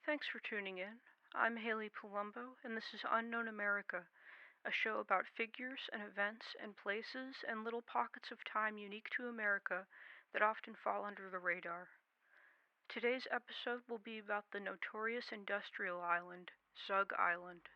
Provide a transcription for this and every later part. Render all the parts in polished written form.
Thanks for tuning in. I'm Hali Palombo, and this is Unknown America, a show about figures and events and places and little pockets of time unique to America that often fall under the radar. Today's episode will be about the notorious industrial island, Zug Island.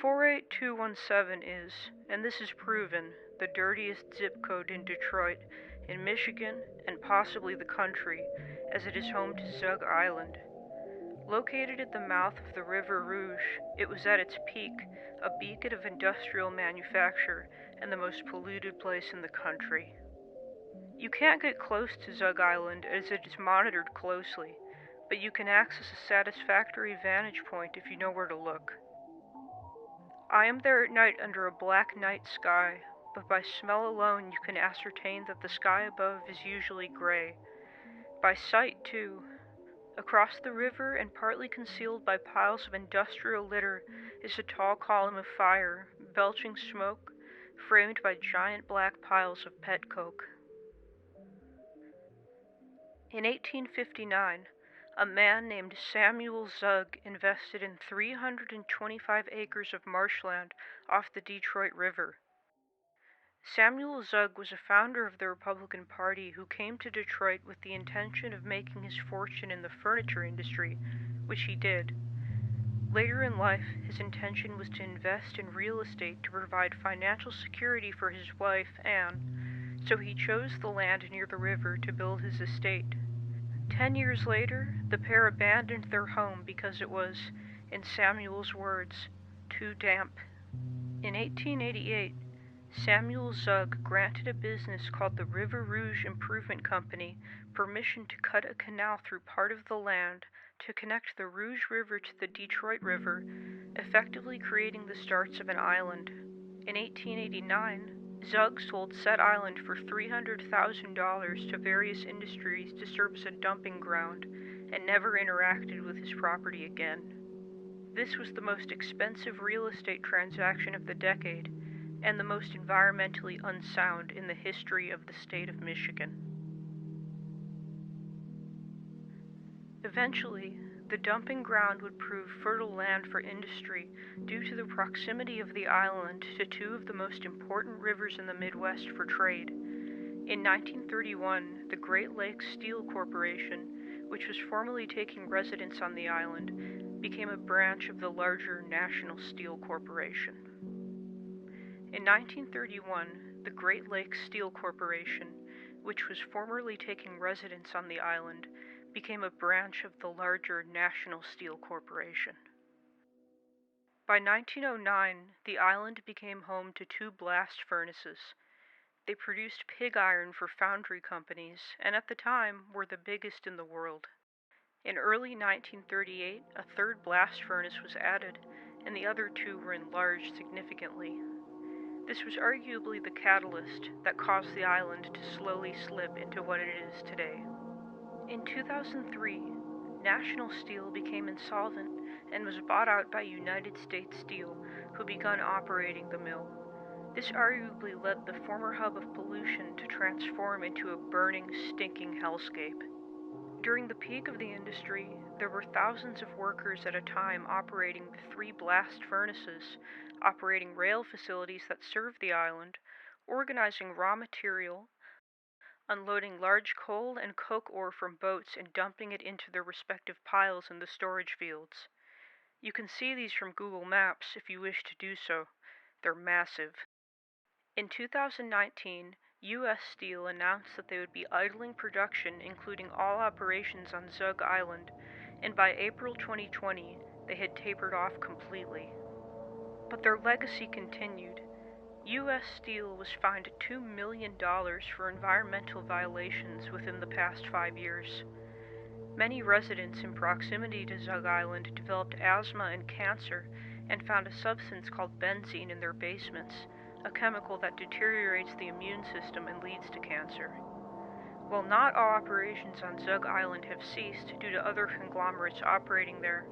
48217 is, and this is proven, the dirtiest zip code in Detroit, in Michigan, and possibly the country, as it is home to Zug Island. Located at the mouth of the River Rouge, it was at its peak a beacon of industrial manufacture and the most polluted place in the country. You can't get close to Zug Island as it is monitored closely, but you can access a satisfactory vantage point if you know where to look. I am there at night under a black night sky, but by smell alone you can ascertain that the sky above is usually gray. By sight, too. Across the river and partly concealed by piles of industrial litter is a tall column of fire, belching smoke, framed by giant black piles of pet coke. In 1859, a man named Samuel Zug invested in 325 acres of marshland off the Detroit River. Samuel Zug was a founder of the Republican Party who came to Detroit with the intention of making his fortune in the furniture industry, which he did. Later in life, his intention was to invest in real estate to provide financial security for his wife, Anne, so he chose the land near the river to build his estate. 10 years later, the pair abandoned their home because it was, in Samuel's words, too damp. In 1888, Samuel Zug granted a business called the River Rouge Improvement Company permission to cut a canal through part of the land to connect the Rouge River to the Detroit River, effectively creating the starts of an island. In 1889, Zug sold said island for $300,000 to various industries to serve as a dumping ground, and never interacted with his property again. This was the most expensive real estate transaction of the decade, and the most environmentally unsound in the history of the state of Michigan. Eventually, the dumping ground would prove fertile land for industry due to the proximity of the island to two of the most important rivers in the Midwest for trade. In 1931, the Great Lakes Steel Corporation, which was formerly taking residence on the island, became a branch of the larger National Steel Corporation. In 1931, the Great Lakes Steel Corporation, which was formerly taking residence on the island, became a branch of the larger National Steel Corporation. By 1909, the island became home to two blast furnaces. They produced pig iron for foundry companies, and at the time were the biggest in the world. In early 1938, a third blast furnace was added, and the other two were enlarged significantly. This was arguably the catalyst that caused the island to slowly slip into what it is today. In 2003, National Steel became insolvent and was bought out by United States Steel, who began operating the mill. This arguably led the former hub of pollution to transform into a burning, stinking hellscape. During the peak of the industry, there were thousands of workers at a time operating the three blast furnaces, operating rail facilities that served the island, organizing raw material, unloading large coal and coke ore from boats and dumping it into their respective piles in the storage fields. You can see these from Google Maps if you wish to do so. They're massive. In 2019, U.S. Steel announced that they would be idling production, including all operations on Zug Island, and by April 2020, they had tapered off completely. But their legacy continued. U.S. Steel was fined $2 million for environmental violations within the past 5 years. Many residents in proximity to Zug Island developed asthma and cancer and found a substance called benzene in their basements, a chemical that deteriorates the immune system and leads to cancer. While not all operations on Zug Island have ceased due to other conglomerates operating there,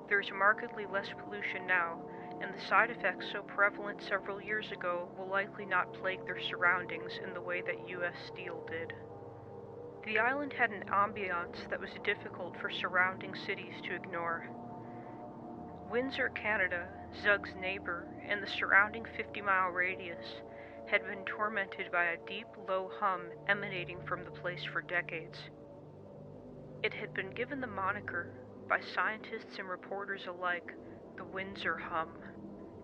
there is markedly less pollution now, and the side effects so prevalent several years ago will likely not plague their surroundings in the way that U.S. Steel did. The island had an ambiance that was difficult for surrounding cities to ignore. Windsor, Canada, Zug's neighbor, and the surrounding 50-mile radius had been tormented by a deep, low hum emanating from the place for decades. It had been given the moniker, by scientists and reporters alike, the Windsor hum.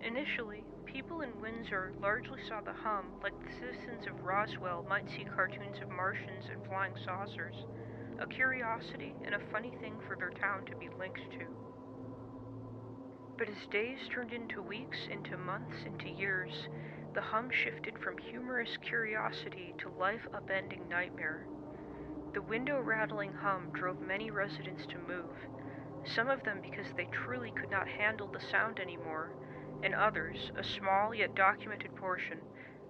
Initially, people in Windsor largely saw the hum like the citizens of Roswell might see cartoons of Martians and flying saucers, a curiosity and a funny thing for their town to be linked to. But as days turned into weeks, into months, into years, the hum shifted from humorous curiosity to life-upending nightmare. The window-rattling hum drove many residents to move, some of them because they truly could not handle the sound anymore, and others, a small yet documented portion,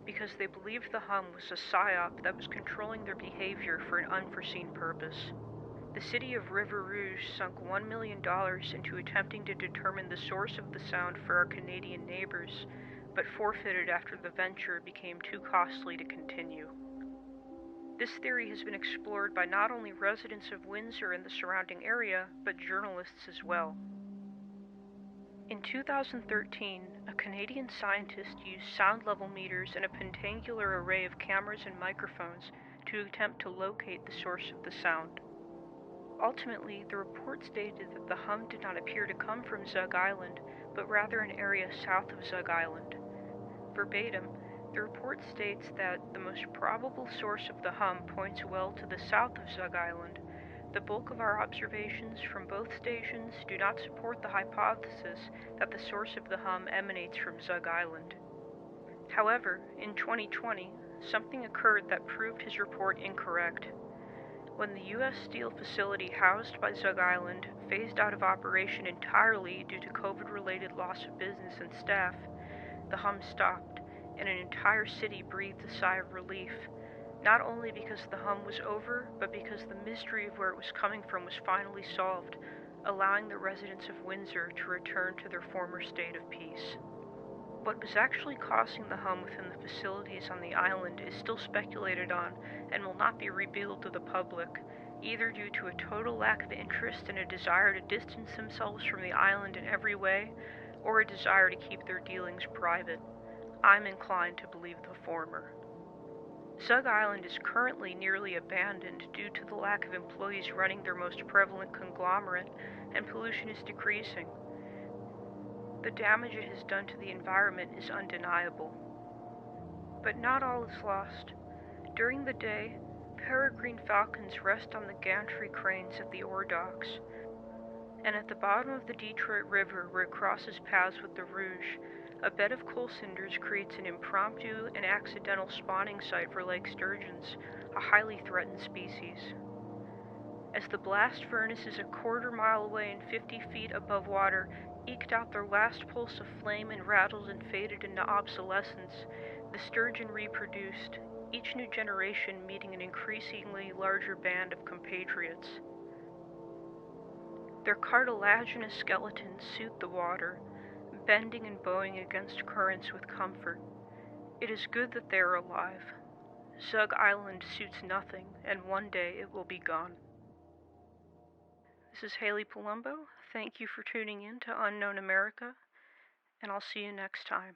because they believed the hum was a psyop that was controlling their behavior for an unforeseen purpose. The city of River Rouge sunk $1 million into attempting to determine the source of the sound for our Canadian neighbors, but forfeited after the venture became too costly to continue. This theory has been explored by not only residents of Windsor and the surrounding area, but journalists as well. In 2013, a Canadian scientist used sound level meters and a pentangular array of cameras and microphones to attempt to locate the source of the sound. Ultimately, the report stated that the hum did not appear to come from Zug Island, but rather an area south of Zug Island. Verbatim, the report states that the most probable source of the hum points well to the south of Zug Island. The bulk of our observations from both stations do not support the hypothesis that the source of the hum emanates from Zug Island. However, in 2020, something occurred that proved his report incorrect. When the U.S. Steel facility housed by Zug Island phased out of operation entirely due to COVID-related loss of business and staff, the hum stopped, and an entire city breathed a sigh of relief, not only because the hum was over, but because the mystery of where it was coming from was finally solved, allowing the residents of Windsor to return to their former state of peace. What was actually causing the hum within the facilities on the island is still speculated on and will not be revealed to the public, either due to a total lack of interest and a desire to distance themselves from the island in every way, or a desire to keep their dealings private. I'm inclined to believe the former. Zug Island is currently nearly abandoned due to the lack of employees running their most prevalent conglomerate, and pollution is decreasing. The damage it has done to the environment is undeniable. But not all is lost. During the day, peregrine falcons rest on the gantry cranes at the ore docks, and at the bottom of the Detroit River where it crosses paths with the Rouge, a bed of coal cinders creates an impromptu and accidental spawning site for lake sturgeons, a highly threatened species. As the blast furnaces a quarter-mile away and 50 feet above water eked out their last pulse of flame and rattled and faded into obsolescence, the sturgeon reproduced, each new generation meeting an increasingly larger band of compatriots. Their cartilaginous skeletons suit the water, bending and bowing against currents with comfort. It is good that they are alive. Zug Island suits nothing, and one day it will be gone. This is Hali Palombo. Thank you for tuning in to Unknown America, and I'll see you next time.